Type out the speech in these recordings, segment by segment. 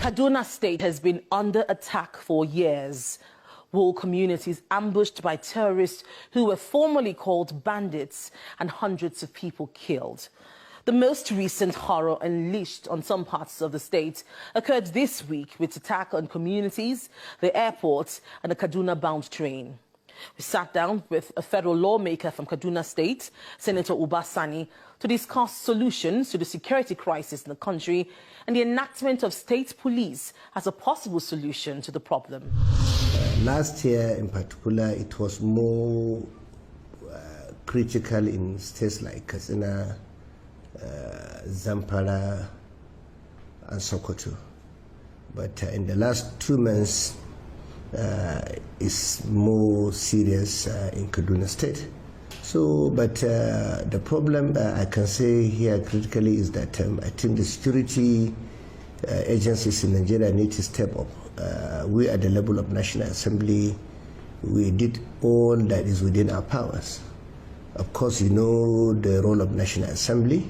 Kaduna State has been under attack for years. Whole communities ambushed by terrorists who were formerly called bandits, and hundreds of people killed. The most recent horror unleashed on some parts of the state occurred this week with attack on communities, the airport, and a Kaduna-bound train. We sat down with a federal lawmaker from Kaduna State, Senator Uba Sani, to discuss solutions to the security crisis in the country and the enactment of state police as a possible solution to the problem. Last year in particular, it was more critical in states like Katsina, Zamfara, and Sokoto. But in the last 2 months, it's more serious in Kaduna State. So, but the problem I can say here critically is that I think the security agencies in Nigeria need to step up. We at the level of National Assembly, we did all that is within our powers. Of course, you know the role of National Assembly,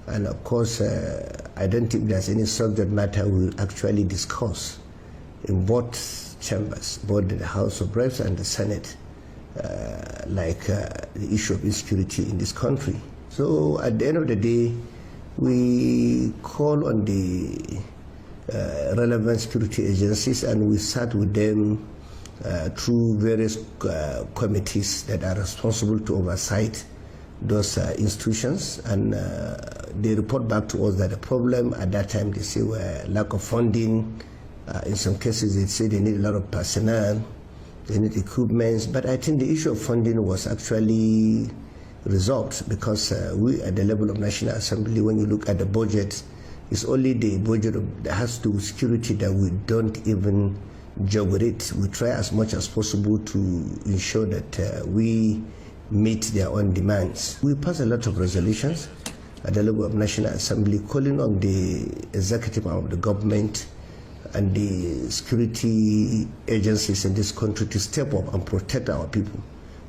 and of course, I don't think there's any subject matter we'll actually discuss in both chambers, both the House of Reps and the Senate, like the issue of insecurity in this country. So at the end of the day, we call on the relevant security agencies, and we sat with them through various committees that are responsible to oversight those institutions, and they report back to us that the problem at that time, they say, were lack of funding. In some cases, they say they need a lot of personnel, they need equipment, but I think the issue of funding was actually resolved because we at the level of National Assembly, when you look at the budget, it's only the budget that has to do with security that we don't even juggle it. We try as much as possible to ensure that we meet their own demands. We pass a lot of resolutions at the level of National Assembly calling on the executive arm of the government and the security agencies in this country to step up and protect our people.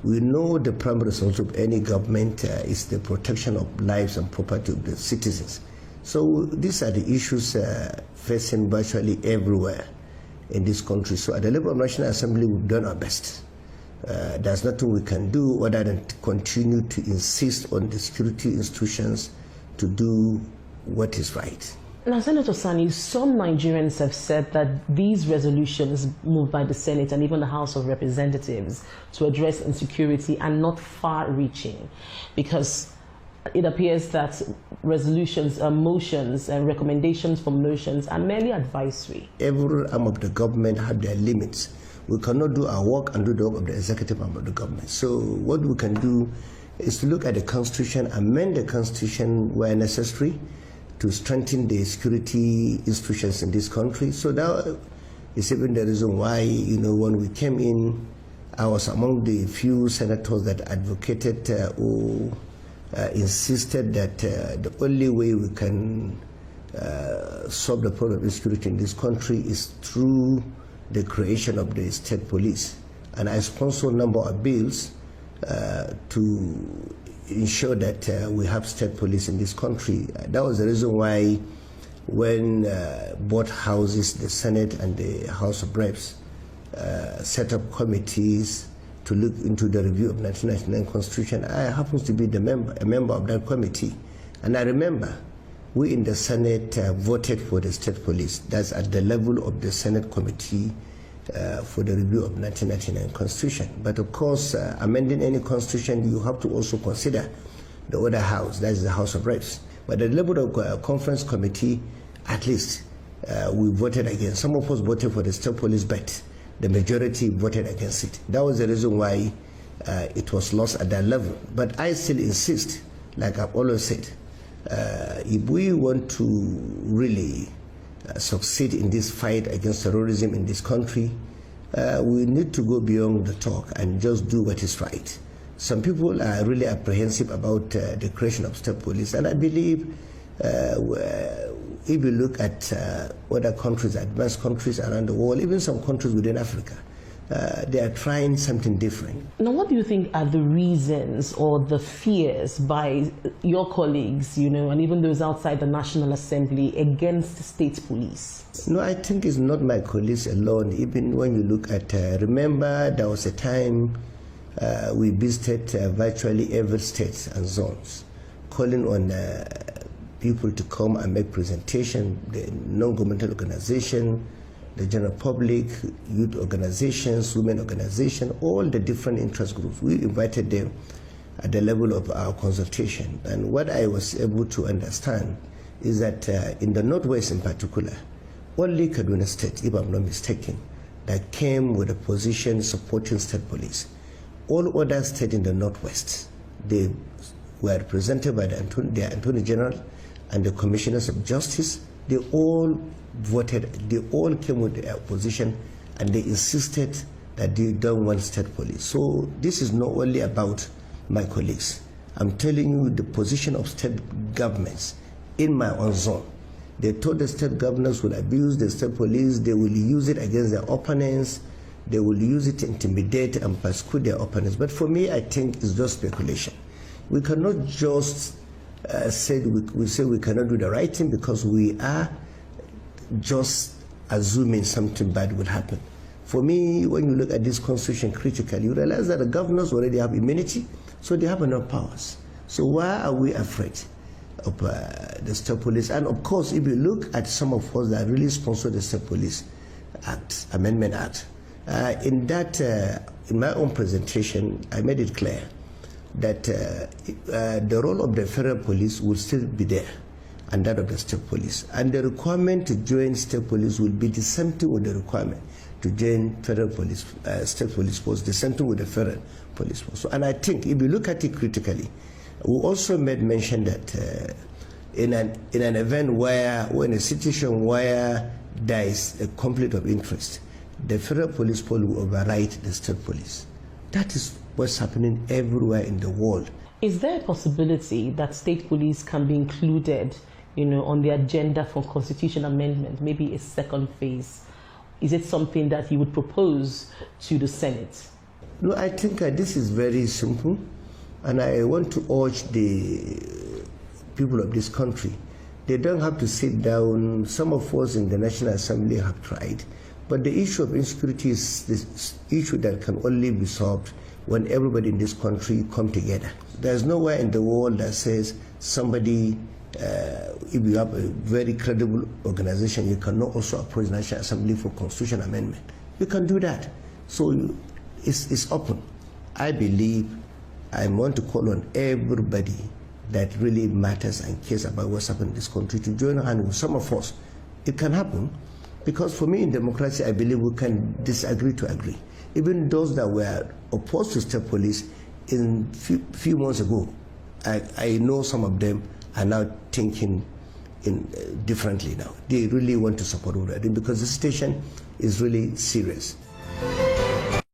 We know the primary responsibility of any government is the protection of lives and property of the citizens. So these are the issues facing virtually everywhere in this country. So at the level of National Assembly, we've done our best. There's nothing we can do other than to continue to insist on the security institutions to do what is right. Now, Senator Sani, some Nigerians have said that these resolutions moved by the Senate and even the House of Representatives to address insecurity are not far-reaching, because it appears that resolutions, motions, and recommendations for motions are merely advisory. Every arm of the government have their limits. We cannot do our work and do the work of the executive arm of the government. So what we can do is to look at the Constitution, amend the Constitution where necessary, to strengthen the security institutions in this country. So that is even the reason why, when we came in, I was among the few senators that advocated or insisted that the only way we can solve the problem of insecurity in this country is through the creation of the state police. And I sponsored a number of bills to ensure that we have state police in this country. That was the reason why when both houses, the Senate and the House of Reps, set up committees to look into the review of 1999 Constitution, I happen to be a member of that committee. And I remember we in the Senate voted for the state police. That's at the level of the Senate committee for the review of 1999 Constitution. But of course, amending any Constitution, you have to also consider the other house, that is the House of Reps. But at the level of conference committee, at least we voted against. Some of us voted for the state police, but the majority voted against it. That was the reason why it was lost at that level. But I still insist, like I've always said, if we want to really succeed in this fight against terrorism in this country, we need to go beyond the talk and just do what is right. Some people are really apprehensive about the creation of state police, and I believe if you look at other countries, advanced countries around the world, even some countries within Africa, they are trying something different. Now, what do you think are the reasons or the fears by your colleagues, and even those outside the National Assembly against state police? No, I think it's not my colleagues alone. Even when you look at, remember there was a time we visited virtually every state and zones, calling on people to come and make presentation, the non-governmental organization, the general public, youth organizations, women organizations, all the different interest groups. We invited them at the level of our consultation. And what I was able to understand is that in the Northwest in particular, only Kaduna State, if I'm not mistaken, that came with a position supporting state police. All other states in the Northwest, they were represented by the Attorney General and the Commissioners of Justice. They all voted, they all came with their position, and they insisted that they don't want state police. So this is not only about my colleagues. I'm telling you the position of state governments in my own zone. They told the state governors will abuse the state police, they will use it against their opponents, they will use it to intimidate and persecute their opponents. But for me, I think it's just speculation. We cannot just say we cannot do the right thing because we are just assuming something bad will happen. For me, when you look at this constitution critically, you realize that the governors already have immunity, so they have enough powers. So why are we afraid of the state police? And of course, if you look at some of us that really sponsor the State Police Act, Amendment Act, in my own presentation, I made it clear that the role of the federal police will still be there and that of the state police. And the requirement to join state police will be the same thing with the requirement to join federal police, state police force, the same thing with the federal police force. So, and I think if you look at it critically, we also made mention that in an event where, or in a situation where there is a conflict of interest, the federal police force will override the state police. That is what's happening everywhere in the world. Is there a possibility that state police can be included, on the agenda for constitution amendment, maybe a second phase? Is it something that you would propose to the Senate? No, I think this is very simple, and I want to urge the people of this country. They don't have to sit down. Some of us in the National Assembly have tried, but the issue of insecurity is this issue that can only be solved when everybody in this country come together. There's nowhere in the world that says somebody, if you have a very credible organization, you cannot also approach the National Assembly for constitution amendment. You can do that. So it's open. I believe I want to call on everybody that really matters and cares about what's happening in this country to join hands with some of us. It can happen, because for me in democracy, I believe we can disagree to agree. Even those that were opposed to state police in few months ago, I know some of them are now thinking differently now. They really want to support what we're doing because the situation is really serious.